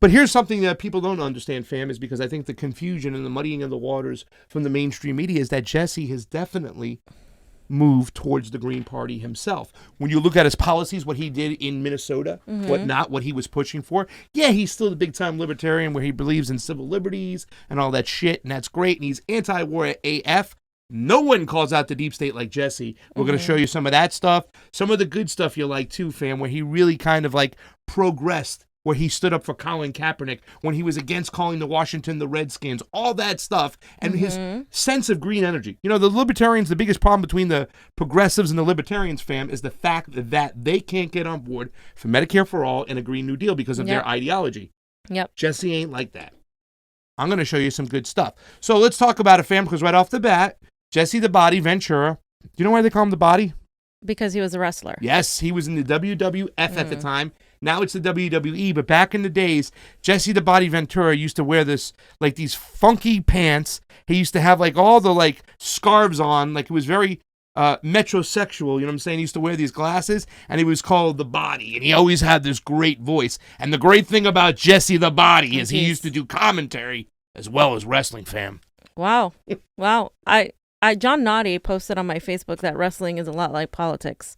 But here's something that people don't understand, fam, is because I think the confusion and the muddying of the waters from the mainstream media is that Jesse has definitely moved towards the Green Party himself. When you look at his policies, what he did in Minnesota, what he was pushing for, yeah, he's still the big-time libertarian where he believes in civil liberties and all that shit, and that's great, and he's anti-war AF. No one calls out the deep state like Jesse. We're going to show you some of that stuff. Some of the good stuff you like too, fam, where he really kind of like progressed, where he stood up for Colin Kaepernick, when he was against calling the Washington the Redskins, all that stuff, and his sense of green energy. You know, the libertarians, the biggest problem between the progressives and the libertarians, fam, is the fact that they can't get on board for Medicare for All and a Green New Deal because of their ideology. Jesse ain't like that. I'm going to show you some good stuff. So let's talk about it, fam, because right off the bat, Jesse the Body Ventura. Do you know why they call him the Body? Because he was a wrestler. Yes, he was in the WWF at the time. Now it's the WWE, but back in the days, Jesse the Body Ventura used to wear this, like these funky pants. He used to have like all the like scarves on, like it was very metrosexual, you know what I'm saying? He used to wear these glasses, and he was called the Body, and he always had this great voice. And the great thing about Jesse the Body is he used to do commentary as well as wrestling, fam. Wow. Wow. John Naughty posted on my Facebook that wrestling is a lot like politics.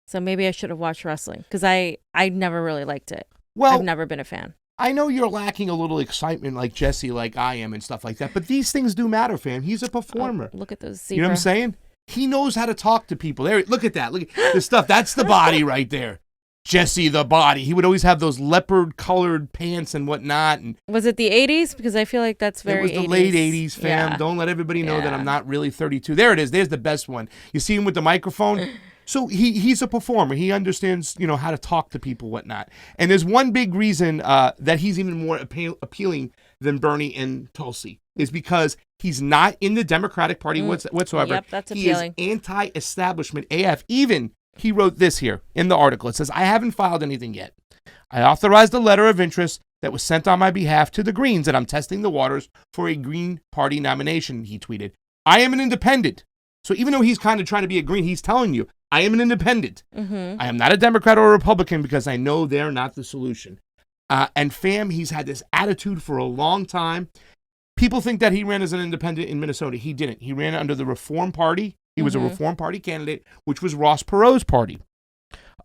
So maybe I should have watched wrestling because I never really liked it. Well, I've never been a fan. I know you're lacking a little excitement like Jesse, like I am and stuff like that, but these things do matter, fam. He's a performer. Oh, look at those zebra. You know what I'm saying? He knows how to talk to people. There, look at that. Look at the stuff. That's the Body right there. Jesse the Body. He would always have those leopard-colored pants and whatnot. And was it the 80s? Because I feel like that's very 80s. It was the late 80s, fam. Yeah. Don't let everybody know that I'm not really 32. There it is. There's the best one. You see him with the microphone? So he's a performer. He understands, you know, how to talk to people, whatnot. And there's one big reason that he's even more appealing than Bernie and Tulsi is because he's not in the Democratic Party whatsoever. Yep, that's appealing. He is anti-establishment AF. Even he wrote this here in the article. It says, I haven't filed anything yet. I authorized a letter of interest that was sent on my behalf to the Greens, and I'm testing the waters for a Green Party nomination, he tweeted. I am an independent. So even though he's kind of trying to be a Green, he's telling you, I am an independent. I am not a Democrat or a Republican because I know they're not the solution. And fam, he's had this attitude for a long time. People think that he ran as an independent in Minnesota. He didn't. He ran under the Reform Party. He was a Reform Party candidate, which was Ross Perot's party.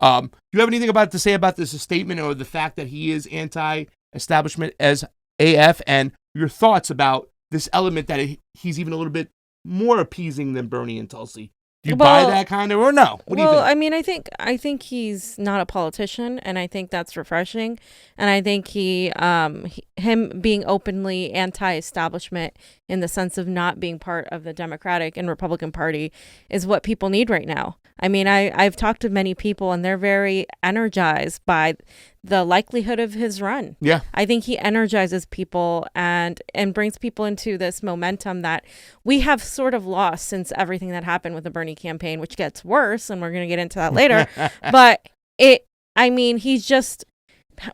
Do you have anything to say about this statement or the fact that he is anti-establishment as AF and your thoughts about this element that he's even a little bit more appeasing than Bernie and Tulsi? Do you buy that kind of, or no? What do you think? I mean, I think he's not a politician, and I think that's refreshing. And I think him being openly anti-establishment in the sense of not being part of the Democratic and Republican Party is what people need right now. I mean, I've talked to many people, and they're very energized by the likelihood of his run. Yeah. I think he energizes people and brings people into this momentum that we have sort of lost since everything that happened with the Bernie campaign, which gets worse, and we're going to get into that later. But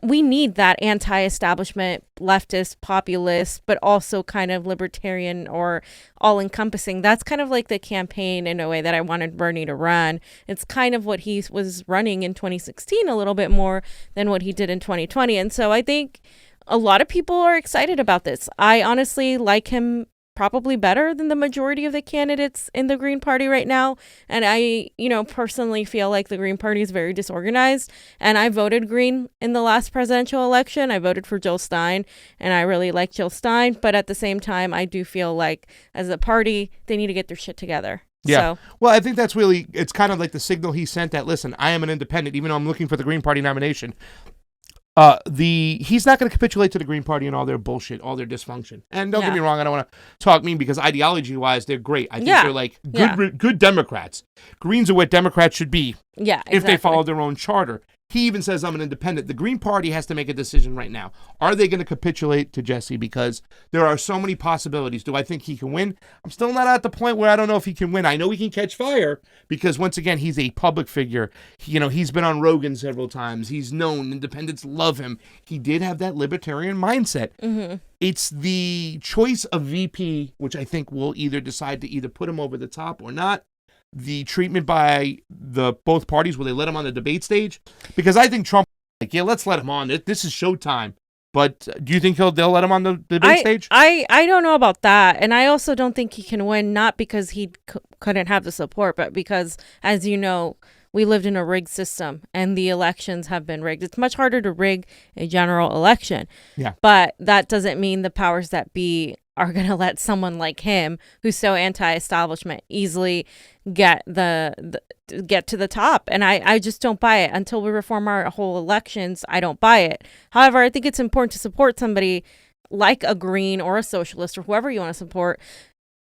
we need that anti-establishment, leftist, populist, but also kind of libertarian or all-encompassing. That's kind of like the campaign in a way that I wanted Bernie to run. It's kind of what he was running in 2016 a little bit more than what he did in 2020. And so I think a lot of people are excited about this. I honestly like him probably better than the majority of the candidates in the Green Party right now. And I, personally feel like the Green Party is very disorganized. And I voted Green in the last presidential election. I voted for Jill Stein, and I really like Jill Stein. But at the same time, I do feel like as a party, they need to get their shit together. Yeah. So. Well, I think that's really, it's kind of like the signal he sent that, listen, I am an independent, even though I'm looking for the Green Party nomination. He's not going to capitulate to the Green Party and all their bullshit, all their dysfunction. And don't get me wrong, I don't want to talk mean because ideology-wise, they're great. I think they're like good Democrats. Greens are what Democrats should be if they follow their own charter. He even says, I'm an independent. The Green Party has to make a decision right now. Are they going to capitulate to Jesse? Because there are so many possibilities. Do I think he can win? I'm still not at the point where I don't know if he can win. I know he can catch fire because, once again, he's a public figure. He's been on Rogan several times. He's known. Independents love him. He did have that libertarian mindset. Mm-hmm. It's the choice of VP, which I think will either decide to either put him over the top or not. The treatment by the both parties, will they let him on the debate stage? Because I think Trump, let's let him on. This is showtime. But do you think they'll let him on the debate stage? I don't know about that. And I also don't think he can win, not because he couldn't have the support, but because, as you know, we lived in a rigged system and the elections have been rigged. It's much harder to rig a general election. Yeah. But that doesn't mean the powers that be are going to let someone like him, who's so anti-establishment, easily get get to the top. And I just don't buy it. Until we reform our whole elections, I don't buy it. However, I think it's important to support somebody like a Green or a socialist or whoever you want to support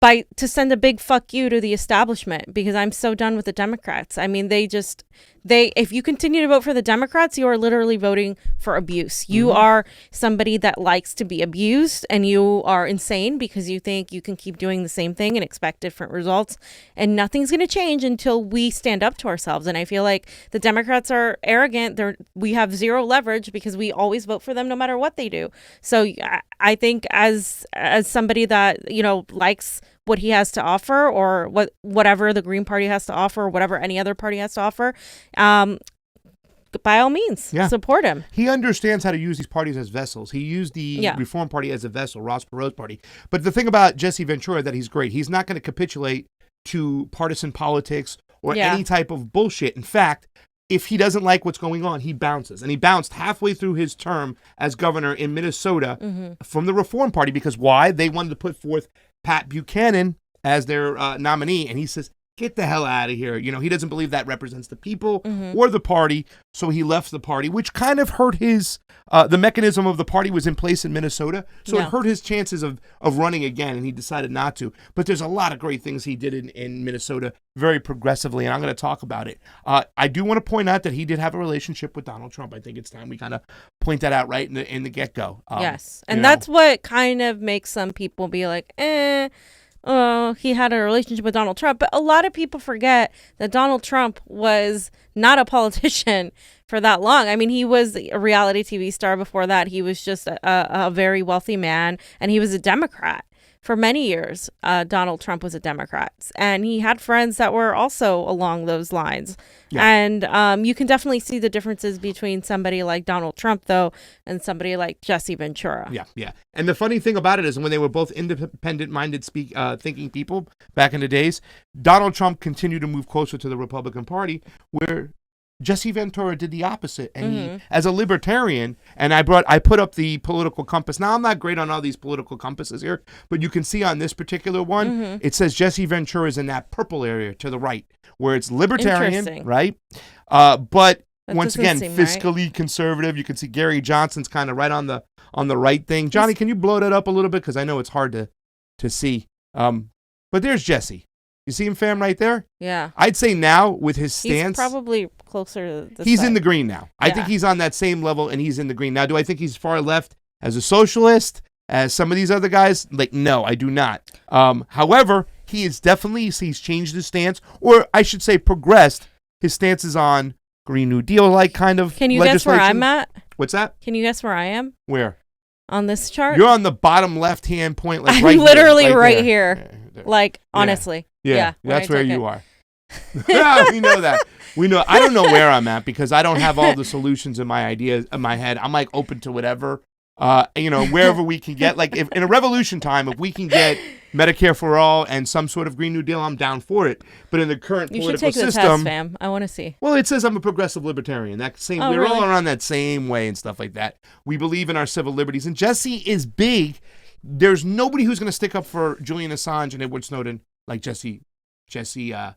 to send a big fuck you to the establishment, because I'm so done with the Democrats. I mean, if you continue to vote for the Democrats, you are literally voting for abuse. You are somebody that likes to be abused, and you are insane because you think you can keep doing the same thing and expect different results, and nothing's going to change until we stand up to ourselves. And I feel like the Democrats are arrogant. We have zero leverage because we always vote for them no matter what they do. So I think as somebody that, likes what he has to offer, or whatever the Green Party has to offer, or whatever any other party has to offer, by all means, support him. He understands how to use these parties as vessels. He used the Reform Party as a vessel, Ross Perot's party. But the thing about Jesse Ventura that he's great, he's not going to capitulate to partisan politics or any type of bullshit. In fact, if he doesn't like what's going on, he bounces. And he bounced halfway through his term as governor in Minnesota from the Reform Party, because why? They wanted to put forth Pat Buchanan as their nominee, and he says, get the hell out of here. He doesn't believe that represents the people or the party, so he left the party, which kind of hurt his, the mechanism of the party was in place in Minnesota, so it hurt his chances of running again, and he decided not to. But there's a lot of great things he did in Minnesota, very progressively, and I'm going to talk about it. I do want to point out that he did have a relationship with Donald Trump. I think it's time we kind of point that out right in the get-go. Yes, and that's what kind of makes some people be like, oh, he had a relationship with Donald Trump. But a lot of people forget that Donald Trump was not a politician for that long. I mean, he was a reality TV star before that. He was just a very wealthy man, and he was a Democrat. For many years, Donald Trump was a Democrat, and he had friends that were also along those lines. Yeah. And you can definitely see the differences between somebody like Donald Trump, though, and somebody like Jesse Ventura. Yeah. And the funny thing about it is when they were both independent-minded thinking people back in the days, Donald Trump continued to move closer to the Republican Party, where Jesse Ventura did the opposite. And he, as a libertarian, and I put up the political compass. Now, I'm not great on all these political compasses here, but you can see on this particular one, it says Jesse Ventura is in that purple area to the right, where it's libertarian, right? But that once again, fiscally conservative. You can see Gary Johnson's kind of right on the right thing. Johnny, can you blow that up a little bit? Because I know it's hard to see. But there's Jesse. You see him, fam, right there? Yeah. I'd say now with his stance, he's probably closer to he's in the green now. I think he's on that same level, and he's in the green. Now, do I think he's far left as a socialist, as some of these other guys? No, I do not. However, he's changed his stance, or I should say progressed. His stance is on Green New Deal-like kind of Can you legislation. guess where I'm at? What's that? Can you guess where I am? Where? On this chart? You're on the bottom left-hand point, like I'm right literally here, right here. Like, honestly. Yeah, that's where you are. Yeah, we know that. We know. I don't know where I'm at because I don't have all the solutions in my ideas in my head. I'm like open to whatever, wherever we can get. Like if in a revolution time, if we can get Medicare for all and some sort of Green New Deal, I'm down for it. But in the current political system, you should take the test, fam. I want to see. Well, it says I'm a progressive libertarian. We're all around that same way and stuff like that. We believe in our civil liberties, and Jesse is big. There's nobody who's going to stick up for Julian Assange and Edward Snowden like Jesse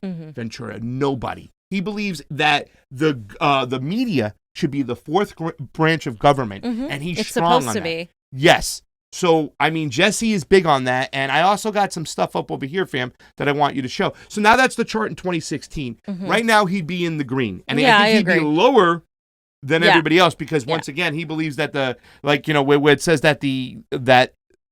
Ventura. Nobody. He believes that the media should be the fourth branch of government, and he's strong on that. It's supposed to be. Yes. So, I mean, Jesse is big on that, and I also got some stuff up over here, fam, that I want you to show. So now that's the chart in 2016. Right now, he'd be in the green, and I think he'd be lower than everybody else because once again, he believes that where it says that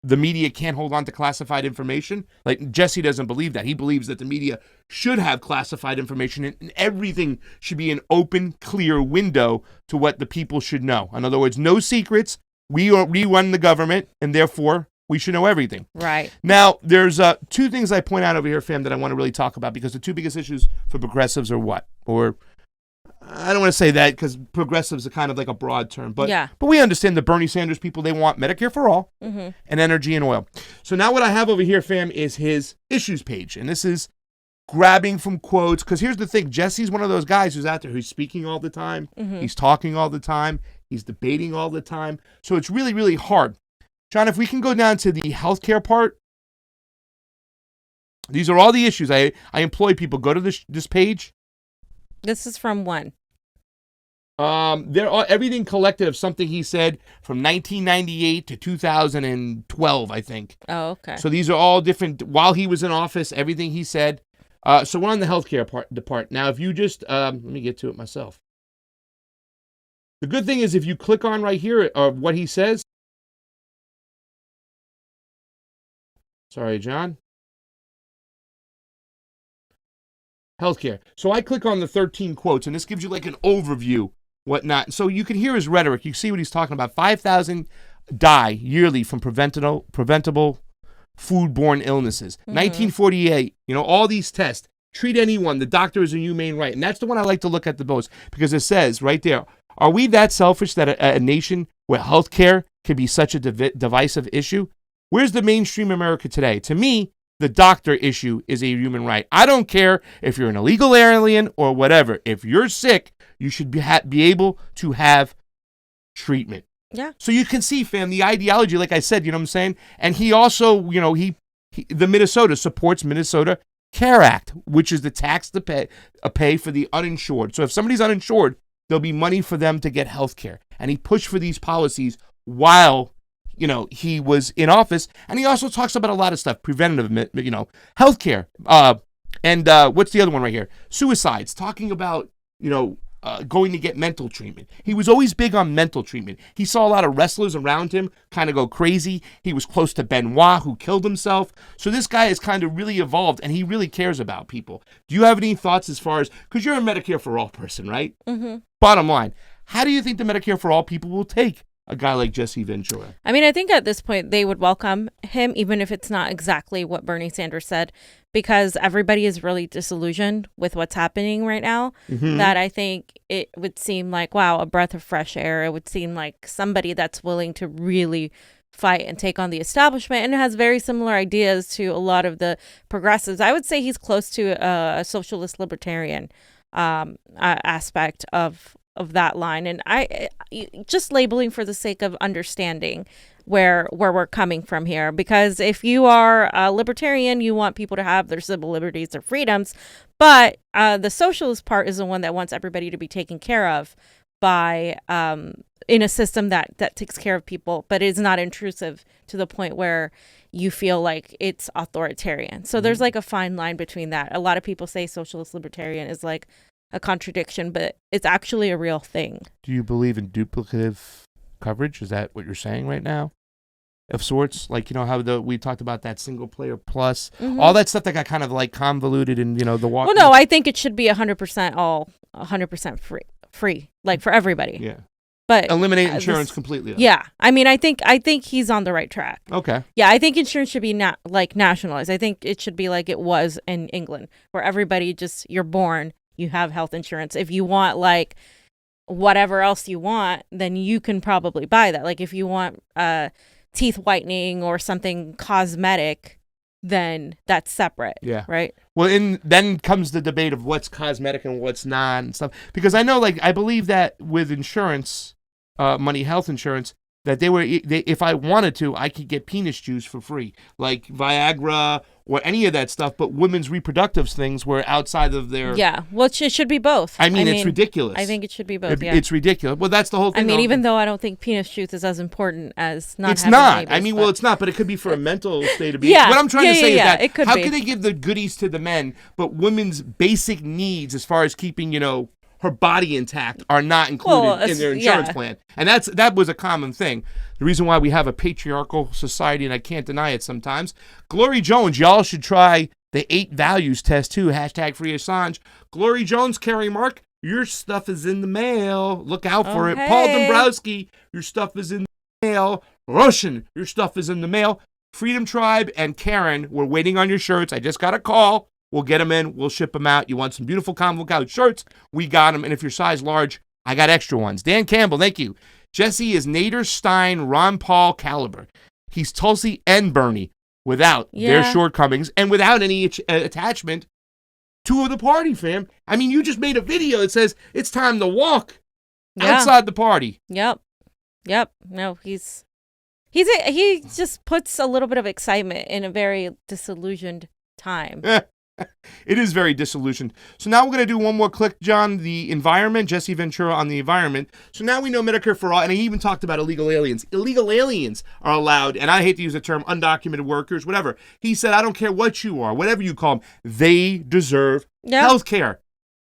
the media can't hold on to classified information. Like, Jesse doesn't believe that. He believes that the media should have classified information and everything should be an open, clear window to what the people should know. In other words, no secrets. We run the government, and therefore, we should know everything. Right. Now, there's two things I point out over here, fam, that I want to really talk about because the two biggest issues for progressives are what? Or I don't want to say that because progressives are kind of like a broad term, but Yeah. but we understand the Bernie Sanders people, they want Medicare for all Mm-hmm. and energy and oil. So now what I have over here, fam, is his issues page. And this is grabbing from quotes, because here's the thing. Jesse's one of those guys who's out there who's speaking all the time. Mm-hmm. He's talking all the time. He's debating all the time. So it's really, really hard. John, if we can go down to the healthcare part, these are all the issues. I employ people. Go to this page. This is from when? There are everything collected of something he said from 1998 to 2012, I think. Oh, okay. So these are all different. While he was in office, everything he said. So we're on the healthcare part. Now, if you just let me get to it myself. The good thing is if you click on right here what he says. Sorry, John. Healthcare. So I click on the 13 quotes, and this gives you like an overview, whatnot. So you can hear his rhetoric. You see what he's talking about. 5,000 die yearly from preventable foodborne illnesses. 1948, all these tests. Treat anyone. The doctor is a humane right. And that's the one I like to look at the most because it says right there, are we that selfish that a nation where healthcare can be such a divisive issue? Where's the mainstream America today? To me, the doctor issue is a human right. I don't care if you're an illegal alien or whatever. If you're sick, you should be able to have treatment. Yeah. So you can see, fam, the ideology, like I said, you know what I'm saying? And he also, the Minnesota supports Minnesota Care Act, which is the tax to pay for the uninsured. So if somebody's uninsured, there'll be money for them to get health care. And he pushed for these policies while he was in office, and he also talks about a lot of stuff, preventative, healthcare, and what's the other one right here? Suicides, talking about, going to get mental treatment. He was always big on mental treatment. He saw a lot of wrestlers around him kind of go crazy. He was close to Benoit, who killed himself. So this guy is kind of really evolved, and he really cares about people. Do you have any thoughts as far as, because you're a Medicare for All person, right? Mm-hmm. Bottom line, how do you think the Medicare for All people will take a guy like Jesse Ventura? I mean, I think at this point they would welcome him, even if it's not exactly what Bernie Sanders said, because everybody is really disillusioned with what's happening right now. Mm-hmm. That I think it would seem like, wow, a breath of fresh air. It would seem like somebody that's willing to really fight and take on the establishment and has very similar ideas to a lot of the progressives. I would say he's close to a socialist-libertarian aspect of that line, and I just labeling for the sake of understanding where we're coming from here, because if you are a libertarian, you want people to have their civil liberties, their freedoms, but the socialist part is the one that wants everybody to be taken care of by in a system that takes care of people, but is not intrusive to the point where you feel like it's authoritarian. So there's like a fine line between that. A lot of people say socialist libertarian is like a contradiction, but it's actually a real thing. Do you believe in duplicative coverage? Is that what you're saying right now? Of sorts, like how we talked about that single player plus, all that stuff that got kind of like convoluted in the water. Well, no, I think it should be 100% 100% free, like for everybody. Yeah, but eliminate insurance completely. Yeah, I mean, I think he's on the right track. Okay. Yeah, I think insurance should be nationalized. I think it should be like it was in England, where everybody you're born. You have health insurance. If you want like whatever else you want, then you can probably buy that. Like if you want teeth whitening or something cosmetic, then that's separate. Yeah. Right. Well, then comes the debate of what's cosmetic and what's not and stuff. Because I know, I believe that with insurance, health insurance, that if I wanted to, I could get penis juice for free, like Viagra or any of that stuff. But women's reproductive things were outside of their. Yeah, well, it should be both. I mean, it's ridiculous. I think it should be both. It's ridiculous. Well, that's the whole thing. I mean, even though I don't think penis juice is as important as not. It's having not. babies, I mean, well, it's not, but it could be for a mental state of being. Yeah. What I'm trying to say is that it could how be. can they give the goodies to the men, but women's basic needs as far as keeping, her body intact are not included in their insurance plan. And that was a common thing. The reason why we have a patriarchal society, and I can't deny it sometimes. Glory Jones, y'all should try the 8 values test too. #free Assange. Glory Jones, Carrie Mark, your stuff is in the mail. Look out for it. Hey. Paul Dombrowski, your stuff is in the mail. Russian, your stuff is in the mail. Freedom Tribe and Karen, we're waiting on your shirts. I just got a call. We'll get them in. We'll ship them out. You want some beautiful Convo Couch shirts? We got them. And if you're size large, I got extra ones. Dan Campbell, thank you. Jesse is Nader, Stein, Ron Paul caliber. He's Tulsi and Bernie without their shortcomings and without any attachment to the party, fam. I mean, you just made a video that says it's time to walk outside the party. Yep. No, he just puts a little bit of excitement in a very disillusioned time. It is very disillusioned. So now we're going to do one more click, John, the environment, Jesse Ventura on the environment. So now we know Medicare for all, and he even talked about illegal aliens. Illegal aliens are allowed, and I hate to use the term undocumented workers, whatever. He said, I don't care what you are, whatever you call them, they deserve health care.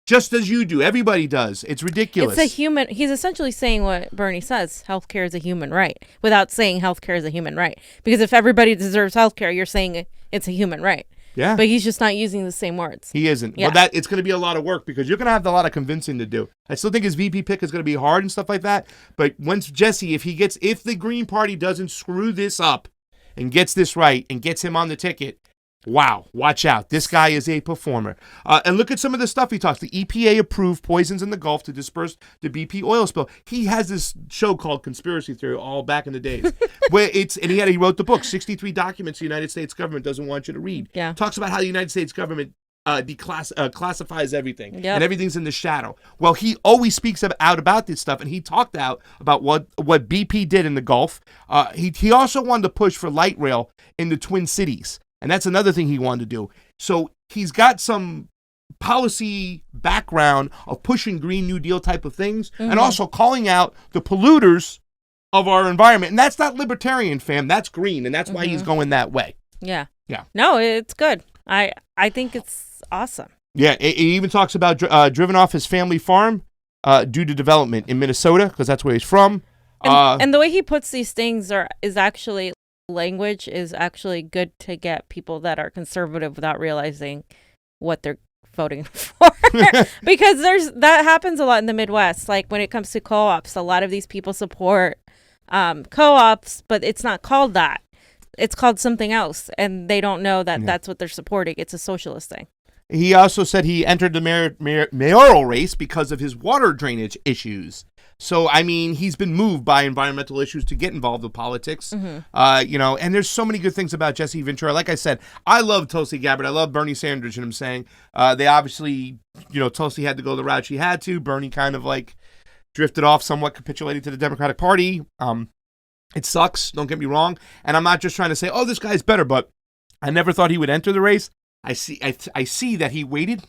Just as you do. Everybody does. It's ridiculous. He's essentially saying what Bernie says. Healthcare is a human right, without saying healthcare is a human right. Because if everybody deserves healthcare, you're saying it's a human right. Yeah. But he's just not using the same words. He isn't. Yeah. Well, it's going to be a lot of work because you're going to have a lot of convincing to do. I still think his VP pick is going to be hard and stuff like that. But once Jesse, if the Green Party doesn't screw this up and gets this right and gets him on the ticket, wow, watch out. This guy is a performer. And look at some of the stuff he talks. The EPA approved poisons in the Gulf to disperse the BP oil spill. He has this show called Conspiracy Theory all back in the days. where he wrote the book, 63 Documents the United States government doesn't want you to read. Yeah. Talks about how the United States government classifies everything. Yep. And everything's in the shadow. Well, he always speaks out about this stuff, and he talked out about what BP did in the Gulf. He also wanted to push for light rail in the Twin Cities. And that's another thing he wanted to do. So he's got some policy background of pushing Green New Deal type of things and also calling out the polluters of our environment. And that's not libertarian, fam. That's green. And that's why he's going that way. Yeah. No, it's good. I think it's awesome. Yeah. He even talks about driven off his family farm due to development in Minnesota because that's where he's from. And the way he puts these things is actually... language is actually good to get people that are conservative without realizing what they're voting for. Because that happens a lot in the Midwest. Like when it comes to co-ops, a lot of these people support co-ops, but it's not called that. It's called something else. And they don't know that that's what they're supporting. It's a socialist thing. He also said he entered the mayoral race because of his water drainage issues. So, I mean, he's been moved by environmental issues to get involved with politics, and there's so many good things about Jesse Ventura. Like I said, I love Tulsi Gabbard. I love Bernie Sanders, and I'm saying they obviously, Tulsi had to go the route she had to. Bernie kind of like drifted off, somewhat capitulated to the Democratic Party. It sucks, don't get me wrong. And I'm not just trying to say, oh, this guy's better, but I never thought he would enter the race. I see that he waited,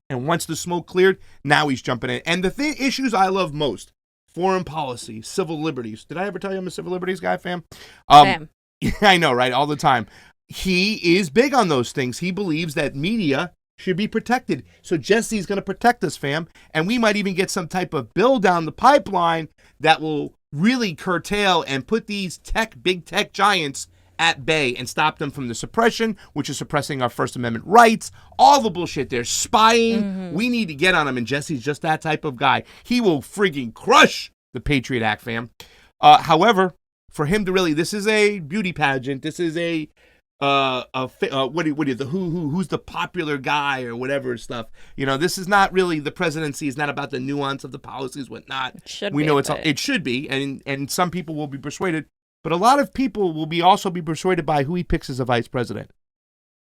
and once the smoke cleared, now he's jumping in. And the issues I love most, foreign policy, civil liberties. Did I ever tell you I'm a civil liberties guy, fam? I know, right? All the time. He is big on those things. He believes that media should be protected. So Jesse's going to protect us, fam. And we might even get some type of bill down the pipeline that will really curtail and put these big tech giants at bay and stop them from the suppression, which is suppressing our First Amendment rights, all the bullshit. They're spying. We need to get on him, and Jesse's just that type of guy. He will frigging crush the Patriot Act, fam. However, for him to really, this is a beauty pageant. This is who's the popular guy or whatever stuff. This is not really the presidency. It's not about the nuance of the policies, whatnot. It should be, and some people will be persuaded. But a lot of people will also be persuaded by who he picks as a vice president.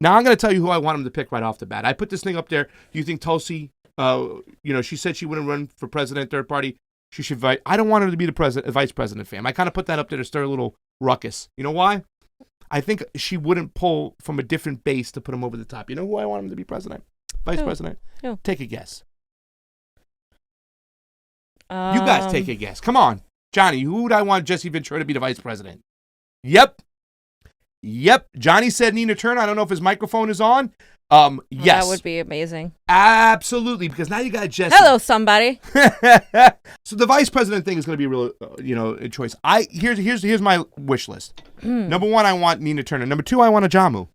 Now, I'm going to tell you who I want him to pick right off the bat. I put this thing up there. Do you think Tulsi, she said she wouldn't run for president, third party. She should I don't want her to be the vice president, fam. I kind of put that up there to stir a little ruckus. You know why? I think she wouldn't pull from a different base to put him over the top. You know who I want him to be president? Vice president? Who? Take a guess. You guys take a guess. Come on. Johnny, who would I want Jesse Ventura to be the vice president? Yep. Johnny said Nina Turner. I don't know if his microphone is on. Yes. That would be amazing. Absolutely, because now you got Jesse. Hello, somebody. So the vice president thing is going to be a real, a choice. Here's my wish list. Number 1, I want Nina Turner. Number 2, I want a Jamu.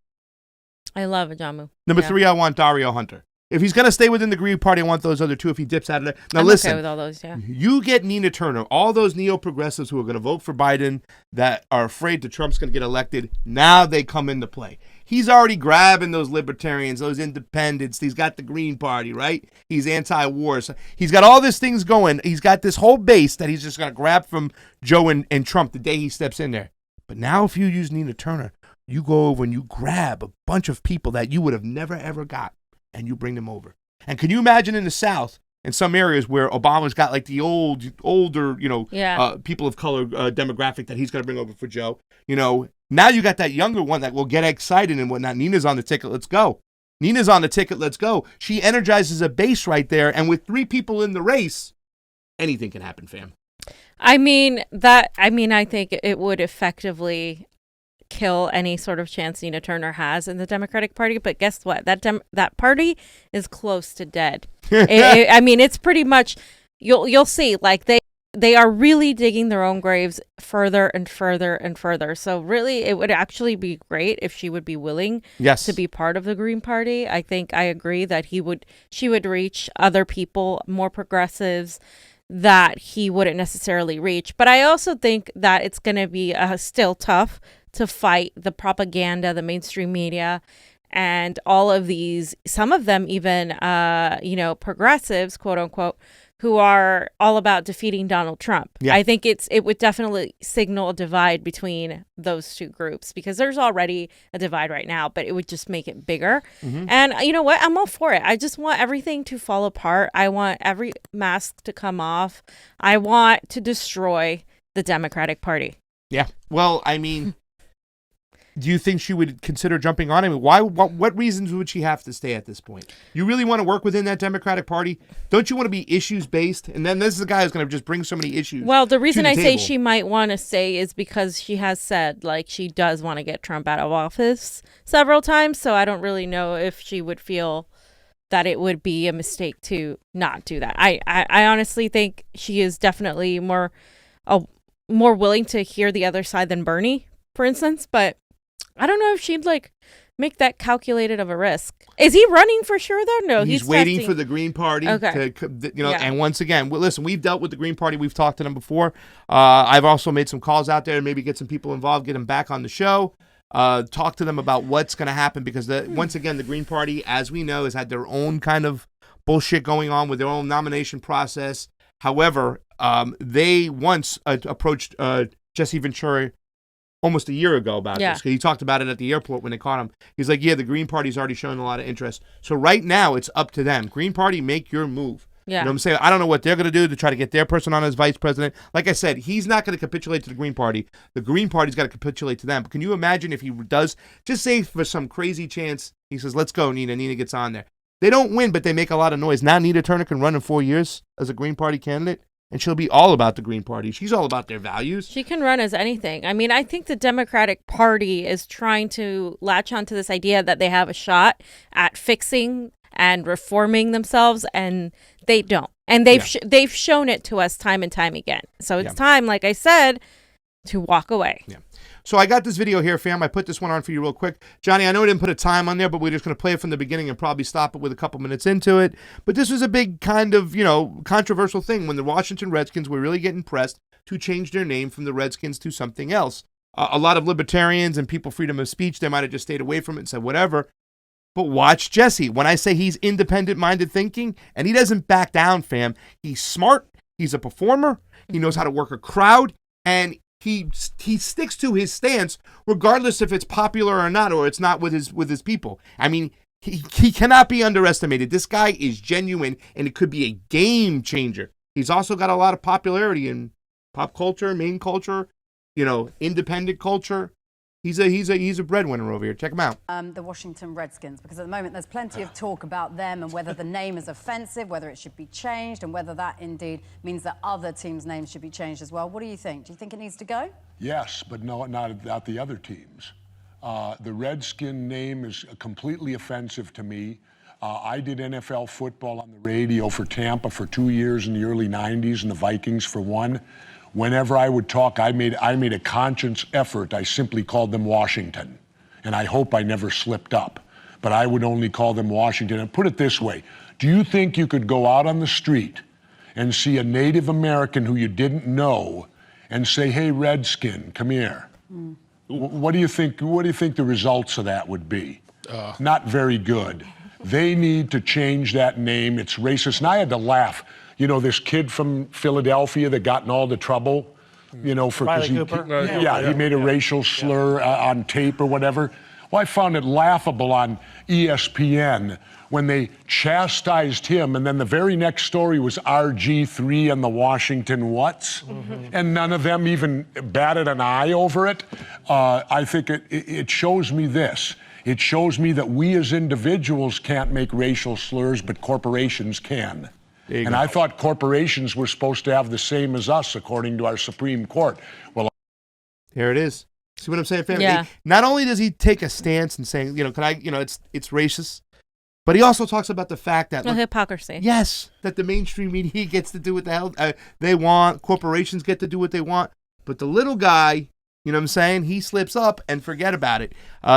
I love a Jamu. Number 3, I want Dario Hunter. If he's going to stay within the Green Party, I want those other two if he dips out of there. Now, I'm listen, okay with all those, yeah. You get Nina Turner, all those neo-progressives who are going to vote for Biden that are afraid that Trump's going to get elected, now they come into play. He's already grabbing those libertarians, those independents. He's got the Green Party, right? He's anti-war. So he's got all these things going. He's got this whole base that he's just going to grab from Joe and Trump the day he steps in there. But now if you use Nina Turner, you go over and you grab a bunch of people that you would have never, ever got, and you bring them over. And can you imagine in the South, in some areas where Obama's got like the older, people of color demographic that he's going to bring over for Joe, now you got that younger one that will get excited and whatnot. Nina's on the ticket. Let's go. Nina's on the ticket. Let's go. She energizes a base right there. And with 3 people in the race, anything can happen, fam. I think it would effectively kill any sort of chance Nina Turner has in the Democratic Party. But guess what? That party is close to dead. It's pretty much, you'll see, like they are really digging their own graves further and further and further. So really, it would actually be great if she would be willing to be part of the Green Party. I think I agree that she would reach other people, more progressives, that he wouldn't necessarily reach. But I also think that it's going to be still tough to fight the propaganda, the mainstream media, and all of these, some of them even, progressives, quote unquote, who are all about defeating Donald Trump. Yeah. I think it would definitely signal a divide between those two groups, because there's already a divide right now, but it would just make it bigger. Mm-hmm. And you know what? I'm all for it. I just want everything to fall apart. I want every mask to come off. I want to destroy the Democratic Party. Yeah. Well, do you think she would consider jumping on him? What reasons would she have to stay at this point? You really want to work within that Democratic Party? Don't you want to be issues-based? And then this is a guy who's going to just bring so many issues. Well, the reason I say she might want to stay is because she has said, like, she does want to get Trump out of office several times. So I don't really know if she would feel that it would be a mistake to not do that. I honestly think she is definitely more willing to hear the other side than Bernie, for instance, but I don't know if she'd make that calculated of a risk. Is he running for sure though? No, he's waiting for the Green Party. Okay. And once again, listen, we've dealt with the Green Party. We've talked to them before. I've also made some calls out there and maybe get some people involved, get them back on the show, talk to them about what's going to happen, because once again, the Green Party, as we know, has had their own kind of bullshit going on with their own nomination process. However, they once approached Jesse Ventura almost a year ago about this. He talked about it at the airport when they caught him. He's like, yeah, the Green Party's already shown a lot of interest. So right now, it's up to them. Green Party, make your move. Yeah. You know what I'm saying? I don't know what they're going to do to try to get their person on as vice president. Like I said, he's not going to capitulate to the Green Party. The Green Party's got to capitulate to them. But can you imagine if he does, just say for some crazy chance, he says, let's go, Nina. Nina gets on there. They don't win, but they make a lot of noise. Now Nina Turner can run in 4 years as a Green Party candidate. And she'll be all about the Green Party. She's all about their values. She can run as anything. I think the Democratic Party is trying to latch onto this idea that they have a shot at fixing and reforming themselves, and they don't. And they've shown it to us time and time again. So it's time, like I said, to walk away. Yeah. So I got this video here, fam. I put this one on for you real quick. Johnny, I know we didn't put a time on there, but we're just going to play it from the beginning and probably stop it with a couple minutes into it. But this was a big kind of, controversial thing when the Washington Redskins were really getting pressed to change their name from the Redskins to something else. A lot of libertarians and people freedom of speech, they might have just stayed away from it and said whatever. But watch Jesse. When I say he's independent-minded thinking, and he doesn't back down, fam. He's smart. He's a performer. He knows how to work a crowd. And he sticks to his stance regardless if it's popular or not, or it's not with his people. He cannot be underestimated. This guy is genuine, and it could be a game changer. He's also got a lot of popularity in pop culture, main culture, independent culture. He's a breadwinner over here. Check him out. The Washington Redskins, because at the moment there's plenty of talk about them and whether the name is offensive, whether it should be changed, and whether that indeed means that other teams' names should be changed as well. What do you think? Do you think it needs to go? Yes, but no, not the other teams. The Redskin name is completely offensive to me. I did NFL football on the radio for Tampa for 2 years in the early 90s, and the Vikings for 1. Whenever I would talk, I made a conscious effort. I simply called them Washington, and I hope I never slipped up. but I would only call them Washington. And put it this way, do you think you could go out on the street and see a Native American who you didn't know and say, hey, Redskin, come here? What do you think the results of that would be? Not very good. They need to change that name. It's racist. And I had to laugh. You know, this kid from Philadelphia that got in all the trouble, you know, for Riley Cooper. he made a racial slur on tape or whatever. Well, I found it laughable on ESPN when they chastised him, and then the very next story was RG3 and the Washington Whats, and none of them even batted an eye over it. I think it shows me this. It shows me that we as individuals can't make racial slurs, but corporations can. And I thought corporations were supposed to have the same as us, according to our Supreme Court. Well, There it is. See what I'm saying, family? Yeah. Not only does he take a stance and saying, it's racist, but he also talks about the fact that No hypocrisy. yes, that the mainstream media gets to do what the hell they want. Corporations get to do what they want. But the little guy, you know what I'm saying, he slips up and forget about it.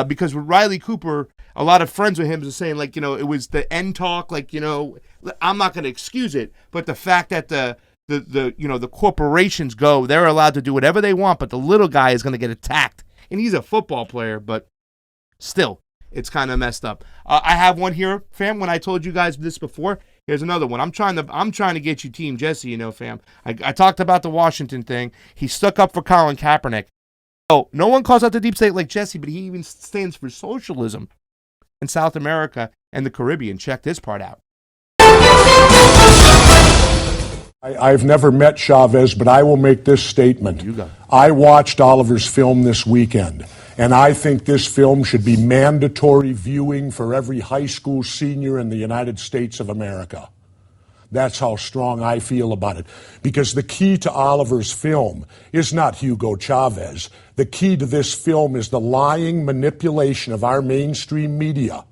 Because with Riley Cooper, a lot of friends with him are saying, like, it was the end talk. Like, I'm not going to excuse it. But the fact that the corporations they're allowed to do whatever they want, but the little guy is going to get attacked. And he's a football player, but still, it's kind of messed up. I have one here, fam. When I told you guys this before, here's another one. I'm trying to get you Team Jesse, fam. I talked about the Washington thing. He stuck up for Colin Kaepernick. Oh, no one calls out the deep state like Jesse, but he even stands for socialism in South America and the Caribbean. Check this part out. I've never met Chavez, but I will make this statement. You go. I watched Oliver's film this weekend, and I think this film should be mandatory viewing for every high school senior in the United States of America. That's how strong I feel about it. Because the key to Oliver's film is not Hugo Chavez. The key to this film is the lying manipulation of our mainstream media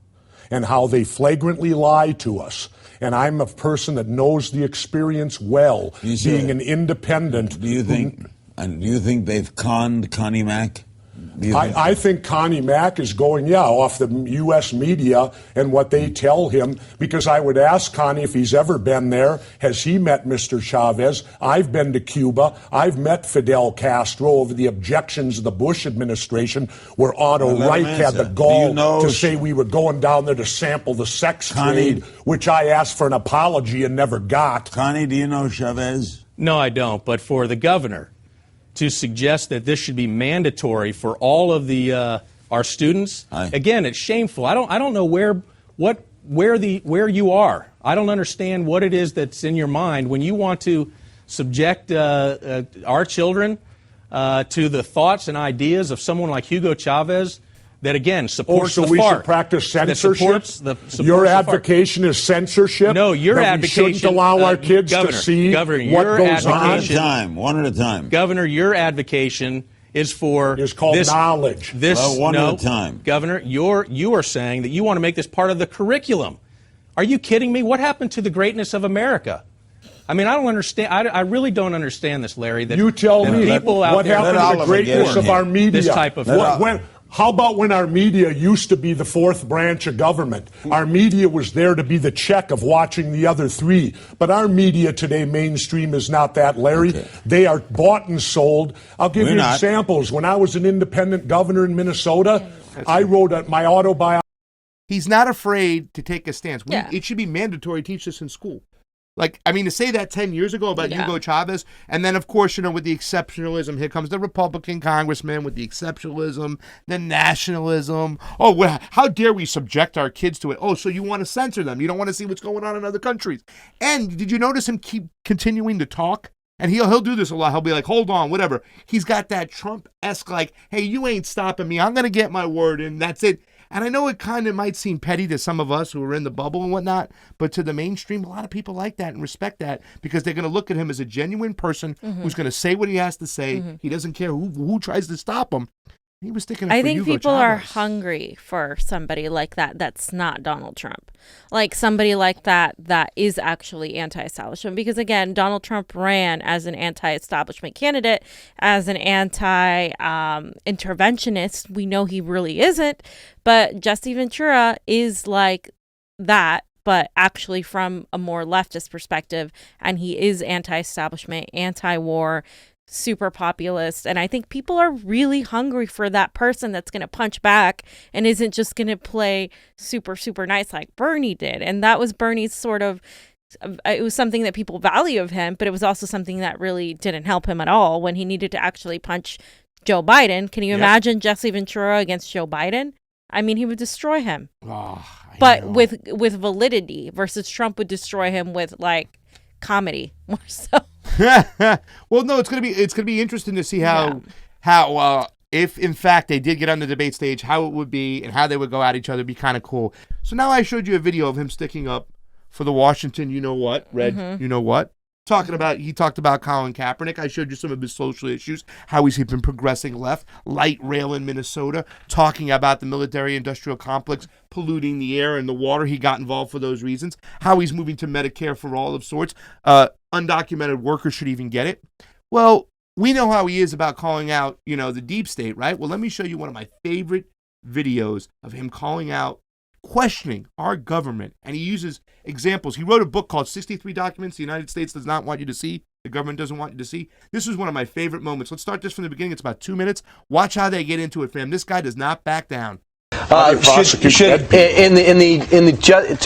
and how they flagrantly lie to us. And I'm a person that knows the experience well, being an independent. Do you think they've conned Connie Mack? I think Connie Mack is going, off the U.S. media and what they tell him, because I would ask Connie if he's ever been there. Has he met Mr. Chavez? I've been to Cuba. I've met Fidel Castro over the objections of the Bush administration, where Otto Reich had the gall to say we were going down there to sample the sex trade, which I asked for an apology and never got. Connie, do you know Chavez? No, I don't. But for the governor to suggest that this should be mandatory for all of the our students, again, it's shameful. I don't know where you are. I don't understand what it is that's in your mind when you want to subject our children to the thoughts and ideas of someone like Hugo Chavez, that again supports so the we FARC, should practice censorship? Supports your the advocation is censorship? No, your advocation. We shouldn't allow our kids to see what goes on? One at a time. Governor, your advocation is for it's called knowledge. One at a time. Governor, you are saying that you want to make this part of the curriculum. Are you kidding me? What happened to the greatness of America? I mean, I don't understand. I really don't understand this, Larry. That you tell me people out what there happened to the greatness of our media. This type of how about when our media used to be the fourth branch of government? Our media was there to be the check of watching the other three. But our media today, mainstream, is not that, Larry. Okay. They are bought and sold. I'll give you examples. When I was an independent governor in Minnesota, I wrote my autobiography. He's not afraid to take a stance. It should be mandatory to teach this in school. Like, I mean, to say that 10 years ago about Hugo Chavez, and then, of course, with the exceptionalism, here comes the Republican congressman with the exceptionalism, the nationalism. Oh, well, how dare we subject our kids to it? Oh, so you want to censor them. You don't want to see what's going on in other countries. And did you notice him keep continuing to talk? And he'll do this a lot. He'll be like, hold on, whatever. He's got that Trump-esque, like, hey, you ain't stopping me. I'm going to get my word in. That's it. And I know it kind of might seem petty to some of us who are in the bubble and whatnot, but to the mainstream, a lot of people like that and respect that because they're going to look at him as a genuine person who's going to say what he has to say. He doesn't care who tries to stop him. He was sticking up I for think Hugo people are Chavez. hungry for somebody like that that's not Donald Trump. Like somebody like that is actually anti-establishment. Because again, Donald Trump ran as an anti-establishment candidate, as an anti-interventionist. We know he really isn't. But Jesse Ventura is like that, but actually from a more leftist perspective. And he is anti-establishment, anti-war, super populist, and I think people are really hungry for that person that's going to punch back and isn't just going to play super nice like Bernie did. And that was Bernie's sort of, it was something that people value of him, but it was also something that really didn't help him at all when he needed to actually punch Joe Biden. Can you imagine Jesse Ventura against Joe Biden? I mean, he would destroy him, but with validity, versus Trump would destroy him with like comedy more so. Well, no, it's gonna be interesting to see how if in fact they did get on the debate stage, how it would be and how they would go at each other. It'd be kind of cool. So now I showed you a video of him sticking up for the Washington, you know what, Red, you know what, he talked about Colin Kaepernick. I showed you some of his social issues, how he's been progressing left, light rail in Minnesota, talking about the military-industrial complex polluting the air and the water. He got involved for those reasons. How he's moving to Medicare for all of sorts. Undocumented workers should even get it. Well, we know how he is about calling out, the deep state, right? Well, let me show you one of my favorite videos of him calling out, questioning our government, and he uses examples. He wrote a book called 63 Documents the United States Does Not Want You to See, the government doesn't want you to see. This is one of my favorite moments. Let's start this from the beginning. It's about 2 minutes. Watch how they get into it, fam. This guy does not back down. To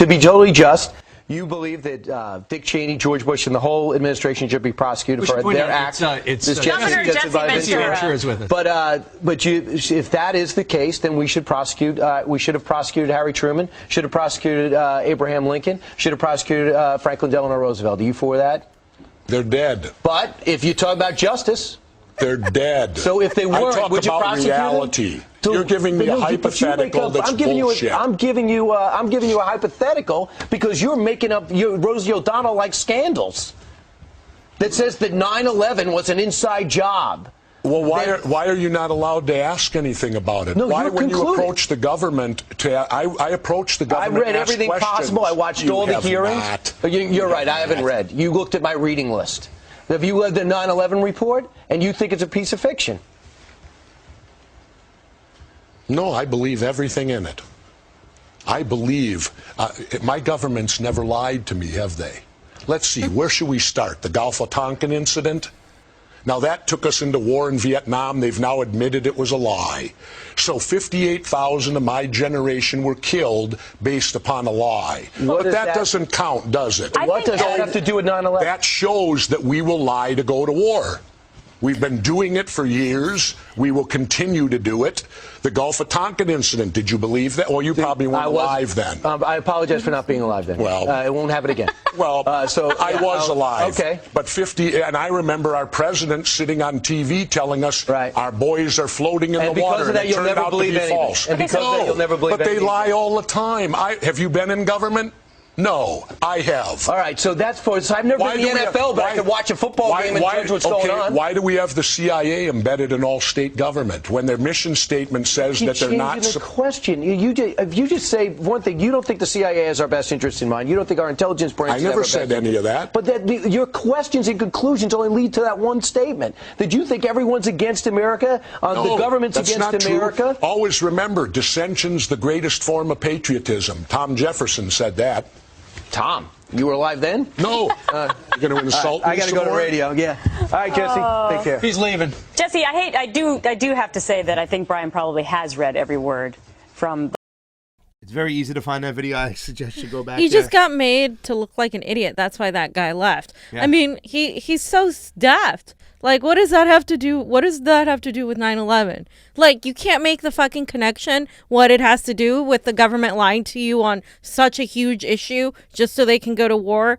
be totally just, you believe that Dick Cheney, George Bush, and the whole administration should be prosecuted for their acts. Governor Jesse Ventura is with us. But if that is the case, then we should prosecute. We should have prosecuted Harry Truman. Should have prosecuted Abraham Lincoln. Should have prosecuted Franklin Delano Roosevelt. Are you for that? They're dead. But if you talk about justice, they're dead. So if they weren't, would you prosecute reality. them? You're giving me a hypothetical that's bullshit. I'm giving you a hypothetical because you're making up Rosie O'Donnell-like scandals that says that 9/11 was an inside job. Well, why are you not allowed to ask anything about it? No, why, you're when concluding. you approach the government, I approach the government. I read everything possible. I watched all the hearings. You're right. I haven't read. You looked at my reading list. Have you read the 9/11 report and you think it's a piece of fiction? No, I believe everything in it. I believe my government's never lied to me, have they? Let's see, where should we start? The Gulf of Tonkin incident? Now that took us into war in Vietnam. They've now admitted it was a lie. So 58,000 of my generation were killed based upon a lie. But that doesn't count, does it? What does that have to do with 9/11? That shows that we will lie to go to war. We've been doing it for years. We will continue to do it. The Gulf of Tonkin incident, did you believe that? Well, you probably weren't alive then. I apologize for not being alive then. Well, it won't happen again. Well, I was alive. Okay. But and I remember our president sitting on TV telling us our boys are floating in the water. And because of that, you'll never believe anything. False. And because of that, you'll never believe anything. But they lie all the time. Have you been in government? No, I have. All right, so that's so I've never been in the NFL, but I can watch a football game and judge what's going on. Why do we have the CIA embedded in all state government when their mission statement says that they're not? The question. If you just say one thing, you don't think the CIA has our best interest in mind. You don't think our intelligence branch. I never said any of that. But your questions and conclusions only lead to that one statement. That you think everyone's against America, no, the government's that's against not America. True. Always remember, dissension's the greatest form of patriotism. Tom Jefferson said that. Tom, you were alive then? No. You're going to insult me. I got to go to radio. Yeah. All right, Jesse. Take care. He's leaving. Jesse, I do have to say that I think Brian probably has read every word from. It's very easy to find that video. I suggest you go back. He just got made to look like an idiot. That's why that guy left. Yeah. I mean, he's so daft. Like, what does that have to do? What does that have to do with 9/11? Like, you can't make the fucking connection what it has to do with the government lying to you on such a huge issue just so they can go to war.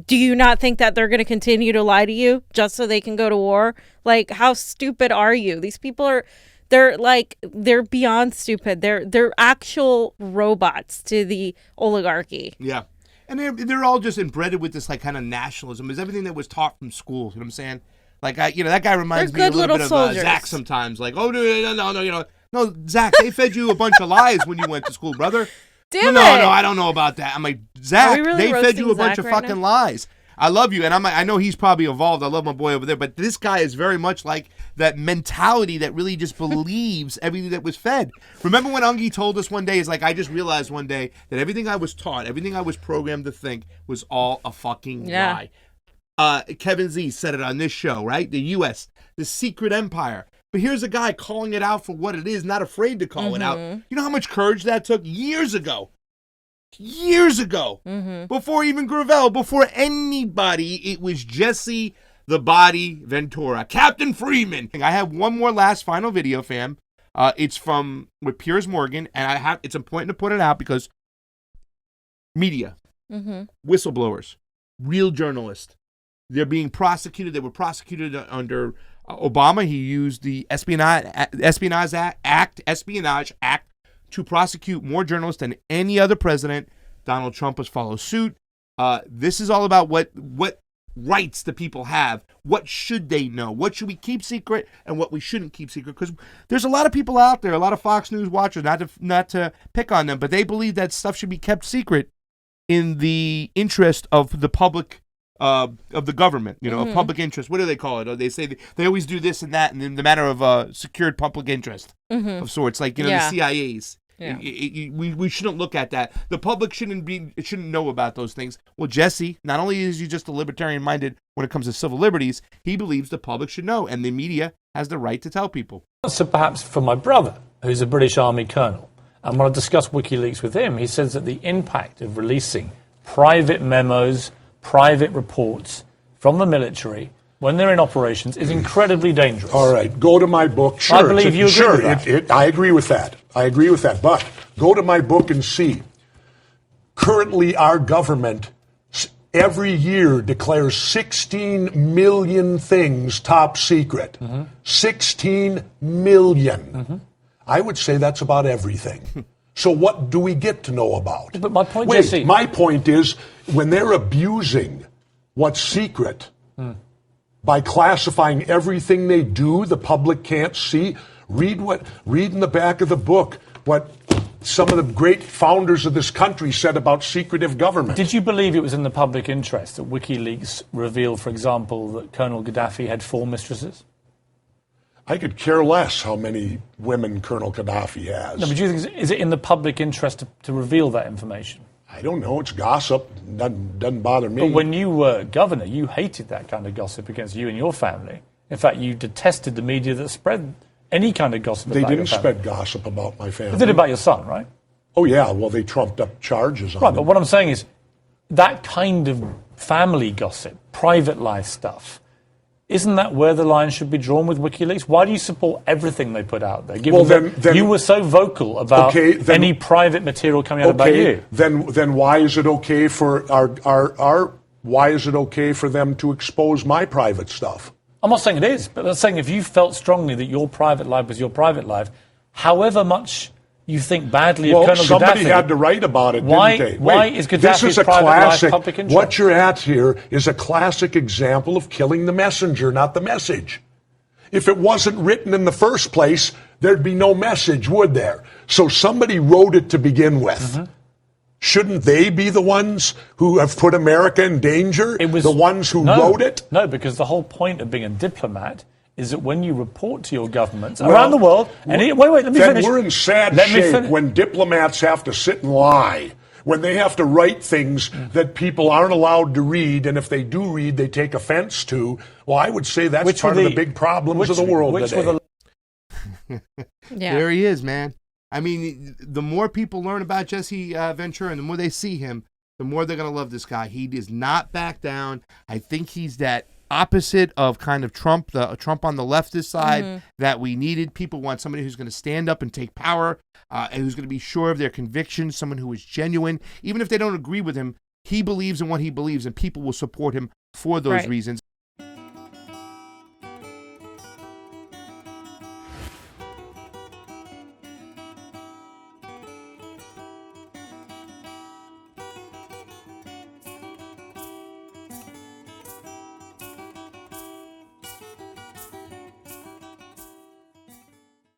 Do you not think that they're going to continue to lie to you just so they can go to war? Like, how stupid are you? These people they're beyond stupid. They're actual robots to the oligarchy. Yeah. And they're all just embedded with this like kind of nationalism. It's everything that was taught from school. You know what I'm saying? Like, that guy reminds me a good little bit little of soldiers. Zach sometimes. Like, oh, no, no, Zach, they fed you a bunch of lies when you went to school, brother. Damn no, it. No, I don't know about that. I'm like, Zach, really they fed you a roasting bunch Zach of right fucking now? lies. I love you, and I know he's probably evolved. I love my boy over there, but this guy is very much like that mentality that really just believes everything that was fed. Remember when Ungi told us one day, is like, I just realized one day that everything I was taught, everything I was programmed to think was all a fucking lie. Kevin Z said it on this show, right? The U.S., the secret empire. But here's a guy calling it out for what it is, not afraid to call it out. You know how much courage that took? Years ago, before even Gravel, before anybody, it was Jesse the Body Ventura, Captain Freeman. I have one more last final video, fam. It's with Piers Morgan, and it's important to put it out because media, whistleblowers, real journalists, they're being prosecuted. They were prosecuted under Obama. He used the Espionage Act to prosecute more journalists than any other president. Donald Trump has followed suit. This is all about what rights the people have. What should they know? What should we keep secret and what we shouldn't keep secret? Because there's a lot of people out there, a lot of Fox News watchers, not to pick on them, but they believe that stuff should be kept secret in the interest of the public, of the government, of public interest. What do they call it? They say they always do this and that, and in the matter of secured public interest of sorts, like the CIA's. Yeah. We shouldn't look at that. The public shouldn't know about those things. Well, Jesse, not only is he just a libertarian minded when it comes to civil liberties, he believes the public should know, and the media has the right to tell people. So perhaps for my brother, who's a British Army colonel, and when I discussed WikiLeaks with him, he says that the impact of releasing private memos, private reports from the military when they're in operations is incredibly dangerous. All right, go to my book. Sure, I believe you agree with that. I agree with that. But go to my book and see. Currently, our government every year declares 16 million things top secret. 16 million. I would say that's about everything. So what do we get to know about? But my point, Jesse. My point is, when they're abusing what's secret, by classifying everything they do, the public can't see. Read in the back of the book what some of the great founders of this country said about secretive government. Did you believe it was in the public interest that WikiLeaks revealed, for example, that Colonel Gaddafi had 4 mistresses? I could care less how many women Colonel Gaddafi has. No, but do you think is it in the public interest to reveal that information? I don't know. It's gossip. Doesn't bother me. But when you were governor, you hated that kind of gossip against you and your family. In fact, you detested the media that spread any kind of gossip about your family. They didn't spread gossip about my family. They did about your son, right? Oh, yeah. Well, they trumped up charges on Right, him. but what I'm saying is that kind of family gossip, private life stuff, isn't that where the line should be drawn with WikiLeaks? Why do you support everything they put out there? Given that you were so vocal about any private material coming out about you. Then why is it okay for why is it okay for them to expose my private stuff? I'm not saying it is, but I'm saying if you felt strongly that your private life was your private life, however much you think badly of Colonel Gaddafi. Somebody had to write about it, didn't they? Why is Gaddafi's private life public interest? What you're at here is a classic example of killing the messenger, not the message. If it wasn't written in the first place, there'd be no message, would there? So somebody wrote it to begin with. Shouldn't they be the ones who have put America in danger? It was the ones who wrote it? No, because the whole point of being a diplomat is that when you report to your governments around the world, and wait, let me finish. Then we're in sad shape when diplomats have to sit and lie, when they have to write things that people aren't allowed to read, and if they do read, they take offense to. Well, I would say that's part of the big problems of the world today. There he is, man. I mean, the more people learn about Jesse Ventura and the more they see him, the more they're going to love this guy. He does not back down. I think he's that opposite of kind of Trump, the Trump on the leftist side that we needed. People want somebody who's going to stand up and take power and who's going to be sure of their convictions, someone who is genuine. Even if they don't agree with him, he believes in what he believes, and people will support him for those reasons.